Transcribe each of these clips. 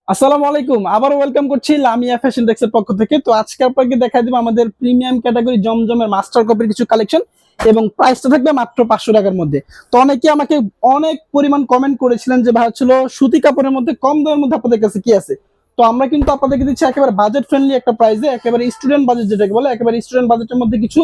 আসসালামু আলাইকুম, আবারও ওয়েলকাম করছি লামিয়া ফ্যাশন টেক্সের পক্ষ থেকে। তো আজকে আপনাকে দেখাই দিব আমাদের প্রিমিয়াম ক্যাটাগরি জমজমের মাস্টার কপির কিছু কালেকশন এবং প্রাইসটা থাকবে মাত্র 500 টাকার মধ্যে। তো অনেকে আমাকে অনেক পরিমাণ কমেন্ট করেছিলেন যে ভাই ছিল সুতি কাপড়ের মধ্যে কম দামের মধ্যে আপনাদের কাছে কি আছে। তো আমরা কিন্তু আপনাদেরকে দিচ্ছি একেবারে বাজেট ফ্রেন্ডলি একটা প্রাইসে, একেবারে স্টুডেন্ট বাজেট যেটাকে বলে, একেবারে স্টুডেন্ট বাজেটের মধ্যে কিছু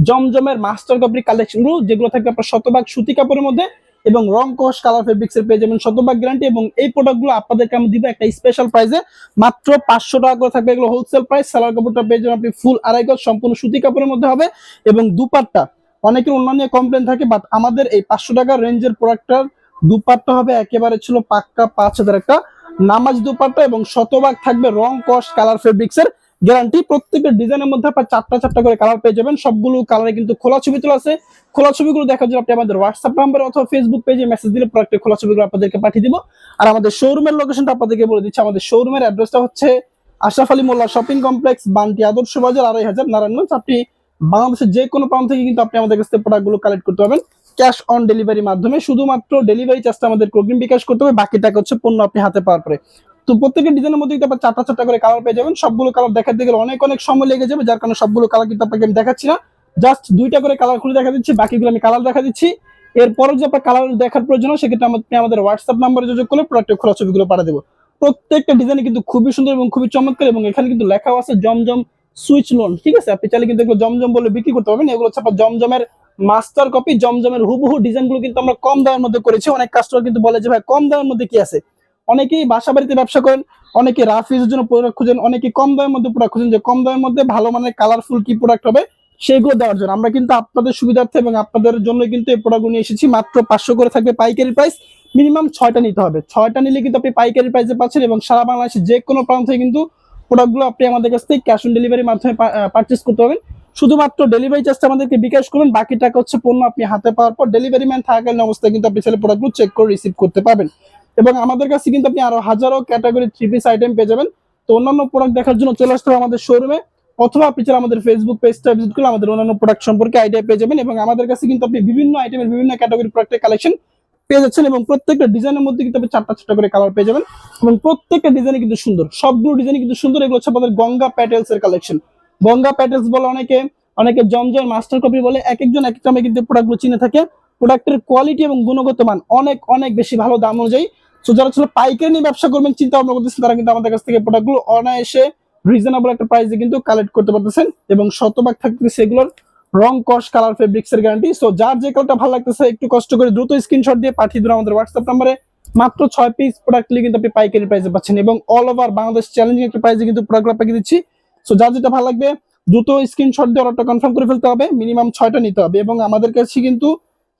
জমজমের মাস্টার কপির কালেকশনগুলো, যেগুলো থাকবে আপনার শতভাগ সুতি কাপড়ের মধ্যে এবং রং কস কালার ফেব্রিক্স এর পেয়ে যাবেন শতভাগ গ্যারান্টি। এবং এই প্রোডাক্টগুলো আপনাদেরকে আমি দিব একটা স্পেশাল প্রাইসে, মাত্র 500 টাকা করে থাকবে। এগুলো হোলসেল প্রাইস। সালোয়ার কাপড়টা পেয়ে যাবেন আপনি ফুল আড়াই গজ, সম্পূর্ণ সুতি কাপড়ের মধ্যে হবে। এবং দুপাট্টা, অনেকের অন্যান্য কমপ্লেন থাকে, বাট আমাদের এই 500 টাকার রেঞ্জের প্রোডাক্টটার দুপাট্টা হবে একেবারে ছিল পাক্কা 5,000 একটা নামাজ দুপাট্টা এবং শতভাগ থাকবে রং কস কালার ফেব্রিক্স এর গ্যারান্টি। প্রত্যেকটা ডিজাইনের মধ্যে আপনার চারটা চারটা করে কালার পেয়ে যাবেন। সবগুলো কালারে কিন্তু খোলা ছবি তোলা আছে। খোলা ছবিগুলো দেখার জন্য আপনি আমাদের হোয়াটসঅ্যাপ নাম্বার অথবা ফেসবুক পেজে মেসেজ দিলে প্রোডাক্টের খোলা ছবিগুলো আপনাদেরকে পাঠিয়ে দিব। আর আমাদের শোরুমের লোকেশনটা আপনাদেরকে বলে দিচ্ছি। আমাদের শোরুমের অ্যাড্রেসটা হচ্ছে আশরাফ আলী মোল্লা শপিং কমপ্লেক্স, বান্টি আদর্শ বাজার, 2,500 নারায়ণগঞ্জ। আপনি বাংলাদেশের যে কোনো প্রান্ত থেকে কিন্তু আপনি আমাদের কাছ থেকে প্রোডাক্টগুলো কালেক্ট করতে পারবেন ক্যাশ অন ডেলিভারির মাধ্যমে। শুধুমাত্র ডেলিভারি চার্জটা আমাদের অগ্রিম বিকাশ করতে হবে, বাকি টাকা হচ্ছে পণ্য আপনি হাতে পাওয়ার পরে। তো প্রত্যেকটা ডিজাইনের মধ্যে কিন্তু আপনার চারটা চারটা করে কালার পেয়ে যাবেন। সবগুলো কালার দেখাতে গেলে অনেক অনেক সময় লেগে যাবে, যার কারণে সবগুলো কালার কিন্তু আপনাকে আমি দেখাচ্ছি না, জাস্ট দুইটা করে কালার খুলে দেখা দিচ্ছি, বাকিগুলো আমি কালার দেখা দিচ্ছি। এরপরে যে আপনার কালার দেখার প্রয়োজন হয় সেক্ষেত্রে আপনি আমাদের হোয়াটসঅ্যাপ নাম্বারে যোগাযোগ করলে প্রোডাক্টের খোলা ছবিগুলো পাঠিয়ে দেবো। প্রত্যেকটা ডিজাইন কিন্তু খুবই সুন্দর এবং খুবই চমৎকার, এবং এখানে কিন্তু লেখাও আছে জমজম সুইচ লোন। ঠিক আছে, আপনি চাইলে কিন্তু এগুলো জমজম বলে বিক্রি করতে পারবেন। এগুলো হচ্ছে আপনার জমজমের মাস্টার কপি। জমজমের হুবহু ডিজাইনগুলো কিন্তু আমরা কম দামের মধ্যে করেছি। অনেক কাস্টমার কিন্তু বলে যে ভাই কম দামের মধ্যে কি আছে। অনেকেই বাসা বাড়িতে ব্যবসা করেন, অনেকে রাফ ইউজের জন্য প্রোডাক্ট খুঁজেন, অনেকে কম দামের মধ্যে প্রোডাক্ট খুঁজেন, যে কম দামের মধ্যে ভালো মানের কালারফুল কি প্রোডাক্ট হবে সেগুলো দেওয়ার জন্য আমরা কিন্তু আপনাদের সুবিধার্থে এবং আপনাদের জন্য কিন্তু এই প্রোডাক্টগুলো নিয়ে এসেছি। মাত্র 500 করে থাকবে পাইকারি প্রাইস। মিনিমাম 6টা নিতে হবে, 6টা নিলে কিন্তু আপনি পাইকারি প্রাইসে পাচ্ছেন এবং সারা বাংলাদেশে যে কোনো প্রান্ত থেকে কিন্তু প্রোডাক্টগুলো আপনি আমাদের কাছ থেকে ক্যাশ অন ডেলিভারির মাধ্যমে পারচেস করতে পারবেন। শুধুমাত্র ডেলিভারি চার্জটা আমাদেরকে বিকাশ করবেন, বাকি টাকা হচ্ছে পণ্য আপনি হাতে পাওয়ার পর ডেলিভারি ম্যান থাকাকালীন অবস্থায় কিন্তু আপনি ছেলে প্রোডাক্টগুলো চেক করে রিসিভ করতে পারবেন। এবং আমাদের কাছে কিন্তু আপনি আরো হাজারো ক্যাটাগরি থ্রি পিস আইটেম পেয়ে যাবেন। তো অন্যান্য প্রোডাক্ট দেখার জন্য চলে আসতে হবে আমাদের শোরুমে, অথবা আপনি চাইলে আমাদের ফেসবুক পেজটা ভিজিট করলে আমাদের অন্যান্য প্রোডাক্ট সম্পর্কে আইডিয়া পেয়ে যাবেন। এবং আমাদের কাছে কিন্তু আপনি বিভিন্ন আইটেমের বিভিন্ন ক্যাটাগরি প্রোডাক্টের কালেকশন পেয়ে যাচ্ছেন এবং প্রত্যেকটা ডিজাইনের মধ্যে কিন্তু আপনি চারটা চারটা করে কালার পেয়ে যাবেন। এবং প্রত্যেকটা ডিজাইন কিন্তু সুন্দর, সবগুলো ডিজাইন কিন্তু সুন্দর। এগুলো হচ্ছে আমাদের গঙ্গা প্যাটেলস এর কালেকশন। গঙ্গা প্যাটেলস বলে অনেকে, অনেকে জমজম মাস্টার কপি বলে, এক একজন এক একটা কিন্তু প্রোডাক্টগুলো চিনে থাকে। প্রোডাক্টের কোয়ালিটি এবং গুণগত মান অনেক অনেক বেশি ভালো দাম অনুযায়ী। তো যারা ছিল পাইকারি নিয়ে ব্যবসা করবেন চিন্তা ভাবনা করতেছেন, তারা কিন্তু আমাদের কাছ থেকে প্রোডাক্টগুলো অনায়াসে রিজনেবল একটা প্রাইসে কিন্তু কালেক্ট করতে পারতেছেন। এবং শতভাগ থাকতেছে সেগুলোর রং কস কালার ফেব্রিক্স এর গ্যারান্টি। সো যার যে কালারটা ভালো লাগতেছে একটু কষ্ট করে দ্রুত স্ক্রিনশট দিয়ে পাঠিয়ে দিন আমাদের হোয়াটসঅ্যাপ নাম্বারে। মাত্র 6 পিস প্রোডাক্ট নিয়ে কিন্তু আপনি পাইকারি প্রাইসে পাচ্ছেন এবং অল ওভার বাংলাদেশ চ্যালেঞ্জিং একটা প্রাইসে কিন্তু প্রোডাক্ট আপনাকে দিচ্ছি। সো যার যেটা ভালো লাগবে দ্রুত স্ক্রিনশট দিয়ে অর্ডারটা কনফার্ম করে ফেলতে হবে। মিনিমাম 6টা নিতে হবে এবং আমাদের কাছে কিন্তু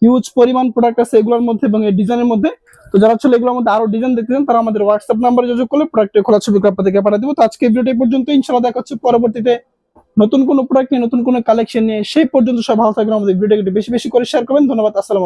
হিউজ পরিমাণ প্রোডাক্ট আছে এগুলোর মধ্যে এবং এই ডিজাইনের মধ্যে। তো যারা আসলে এগুলোর মধ্যে আরো ডিজাইন দেখতে চান তারা আমাদের হোয়াটসঅ্যাপ নাম্বারে যোগাযোগ করলে প্রোডাক্টের খোলা ছবি আপনাদেরকে পাঠিয়ে দেবো। তো আজকে ভিডিওটা এই পর্যন্ত, ইনশাআল্লাহ দেখা হচ্ছে পরবর্তীতে নতুন কোনো প্রোডাক্ট নিয়ে, নতুন কোনো কালেকশন নিয়ে। সেই পর্যন্ত সব ভালো থাকবেন, আমাদের ভিডিওটি বেশি বেশি করে শেয়ার করবেন। ধন্যবাদ, আসসালামু আলাইকুম।